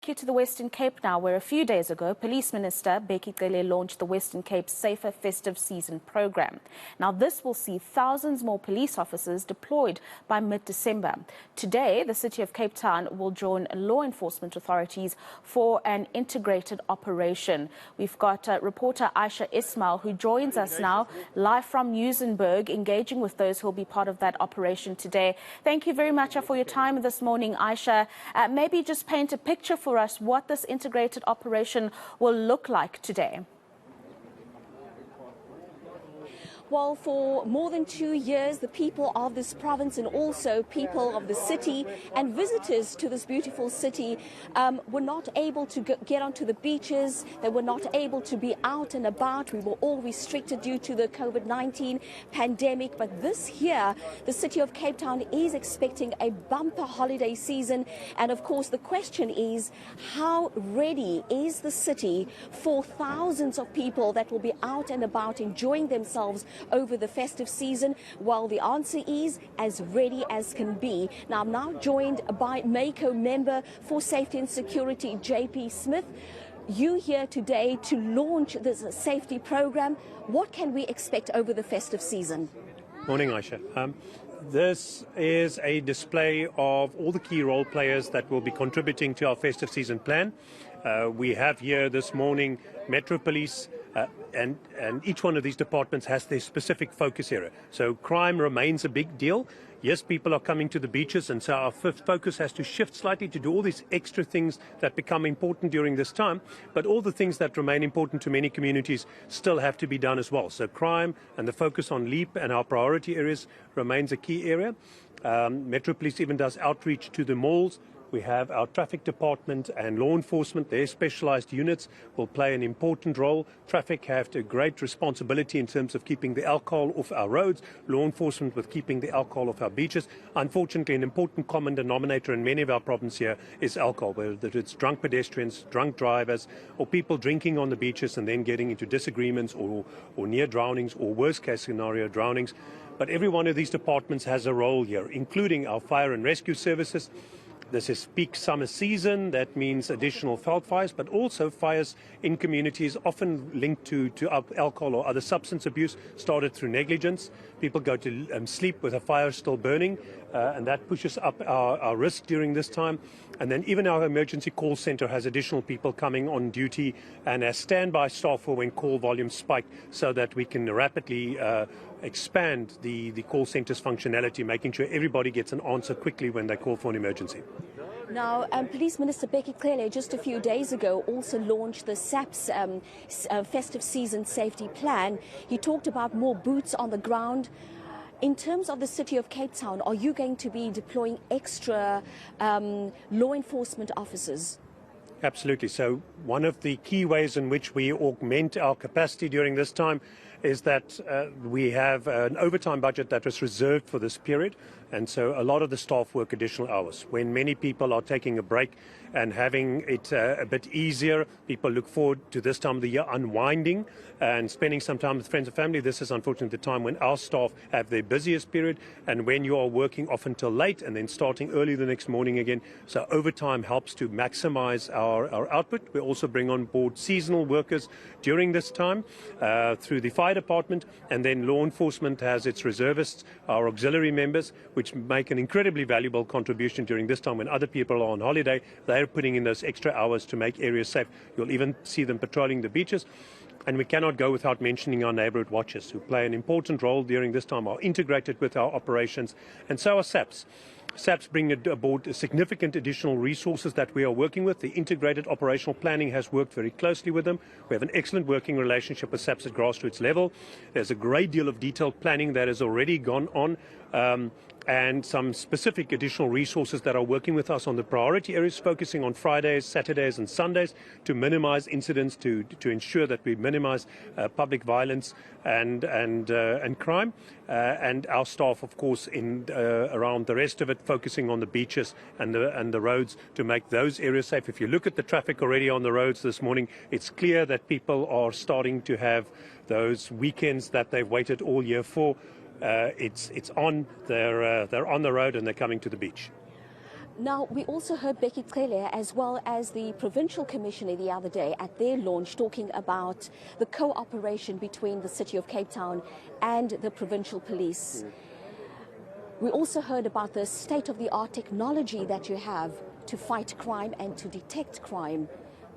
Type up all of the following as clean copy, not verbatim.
You to the Western Cape now, where a few days ago, Police Minister Bheki Cele launched the Western Cape Safer Festive Season program. Now, this will see thousands more police officers deployed by mid-December. Today, the City of Cape Town will join law enforcement authorities for an integrated operation. We've got reporter Ayesha Ismail, who joins us now live from Muizenberg, engaging with those who will be part of that operation today. Thank you very much for your time this morning, Ayesha. Maybe just paint a picture for us what this integrated operation will look like today. Well, for more than 2 years, the people of this province and also people of the city and visitors to this beautiful city were not able to get onto the beaches. They were not able to be out and about. We were all restricted due to the COVID-19 pandemic. But this year, the City of Cape Town is expecting a bumper holiday season. And of course, the question is, how ready is the city for thousands of people that will be out and about enjoying themselves over the festive season? Well, the answer is as ready as can be. Now, I'm now joined by MACO member for Safety and Security, JP Smith. You here today to launch this safety program. What can we expect over the festive season? Morning, Ayesha. This is a display of all the key role players that will be contributing to our festive season plan. We have here this morning Metro Police, and each one of these departments has their specific focus area. So crime remains a big deal. Yes, people are coming to the beaches, and so our focus has to shift slightly to do all these extra things that become important during this time. But all the things that remain important to many communities still have to be done as well. So crime and the focus on LEAP and our priority areas remains a key area. Metro Police even does outreach to the malls. We have our traffic department and law enforcement. Their specialized units will play an important role. Traffic have a great responsibility in terms of keeping the alcohol off our roads. Law enforcement with keeping the alcohol off our beaches. Unfortunately, an important common denominator in many of our problems here is alcohol, whether it's drunk pedestrians, drunk drivers, or people drinking on the beaches and then getting into disagreements or near drownings, or worst case scenario, drownings. But every one of these departments has a role here, including our fire and rescue services. This is peak summer season. That means additional veld fires, but also fires in communities often linked to alcohol or other substance abuse, started through negligence. People go to sleep with a fire still burning, and that pushes up our risk during this time. And then even our emergency call center has additional people coming on duty and as standby staff for when call volumes spike, so that we can rapidly expand the call center's functionality, making sure everybody gets an answer quickly when they call for an emergency. Now, Police Minister Bheki Cele just a few days ago also launched the SAPS festive season safety plan. He talked about more boots on the ground. In terms of the City of Cape Town, are you going to be deploying extra law enforcement officers? Absolutely. So one of the key ways in which we augment our capacity during this time is that we have an overtime budget that was reserved for this period. And so a lot of the staff work additional hours. When many people are taking a break and having it a bit easier, people look forward to this time of the year unwinding and spending some time with friends and family. This is unfortunately the time when our staff have their busiest period, and when you are working off until late and then starting early the next morning again. So overtime helps to maximize our output. We also bring on board seasonal workers during this time through the fire department, and then law enforcement has its reservists, our auxiliary members, which make an incredibly valuable contribution during this time when other people are on holiday. They're putting in those extra hours to make areas safe. You'll even see them patrolling the beaches. And we cannot go without mentioning our neighborhood watches, who play an important role during this time, are integrated with our operations, and so are SAPS. SAPS bring aboard significant additional resources that we are working with. The integrated operational planning has worked very closely with them. We have an excellent working relationship with SAPS at grassroots level. There's a great deal of detailed planning that has already gone on, and some specific additional resources that are working with us on the priority areas, focusing on Fridays, Saturdays and Sundays to minimize incidents, to ensure that we minimize public violence and crime. And our staff, of course, around the rest of it, focusing on the beaches and the roads to make those areas safe. If you look at the traffic already on the roads this morning, it's clear that people are starting to have those weekends that they've waited all year for. It's on. They're on the road and they're coming to the beach. Now, we also heard Becky Cele as well as the Provincial Commissioner the other day at their launch talking about the cooperation between the City of Cape Town and the Provincial Police. We also heard about the state-of-the-art technology that you have to fight crime and to detect crime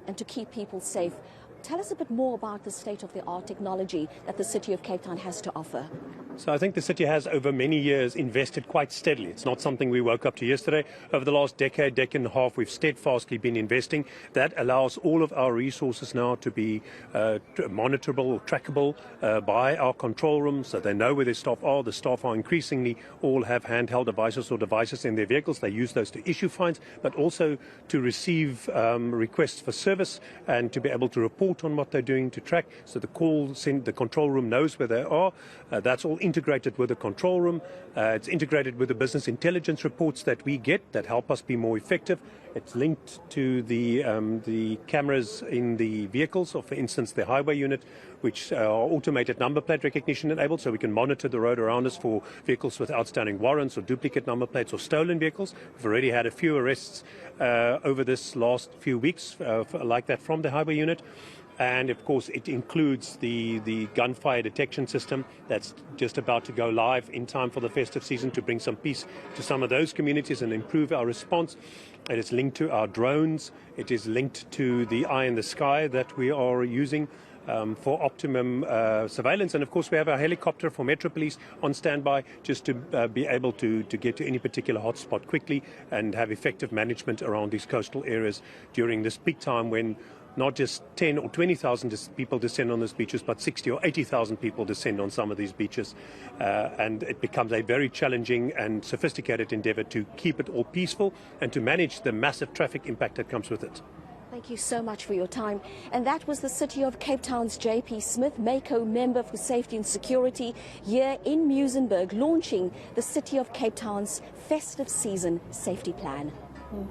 and to keep people safe. Tell us a bit more about the state-of-the-art technology that the City of Cape Town has to offer. So I think the city has over many years invested quite steadily. It's not something we woke up to yesterday. Over the last decade and a half, we've steadfastly been investing. That allows all of our resources now to be monitorable or trackable by our control rooms, so they know where their staff are. The staff are increasingly all have handheld devices or devices in their vehicles. They use those to issue fines, but also to receive requests for service and to be able to report on what they're doing, to track. So the control room knows where they are. That's all integrated with the control room. It's integrated with the business intelligence reports that we get that help us be more effective. It's linked to the cameras in the vehicles, or for instance the highway unit, which are automated number plate recognition enabled, so we can monitor the road around us for vehicles with outstanding warrants or duplicate number plates or stolen vehicles. We've already had a few arrests over this last few weeks like that from the highway unit. And of course it includes the gunfire detection system that's just about to go live in time for the festive season to bring some peace to some of those communities and improve our response. It is linked to our drones. It is linked to the eye in the sky that we are using for optimum surveillance. And of course we have a helicopter for Metro Police on standby just to be able to get to any particular hotspot quickly and have effective management around these coastal areas during this peak time when not just 10 or 20,000 people descend on these beaches, but 60 or 80,000 people descend on some of these beaches. And it becomes a very challenging and sophisticated endeavor to keep it all peaceful and to manage the massive traffic impact that comes with it. Thank you so much for your time. And that was the City of Cape Town's J.P. Smith, MACO Member for Safety and Security, here in Muizenberg, launching the City of Cape Town's festive season safety plan.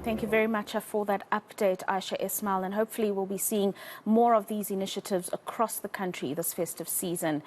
Thank you very much for that update, Ayesha Ismail, and hopefully we'll be seeing more of these initiatives across the country this festive season.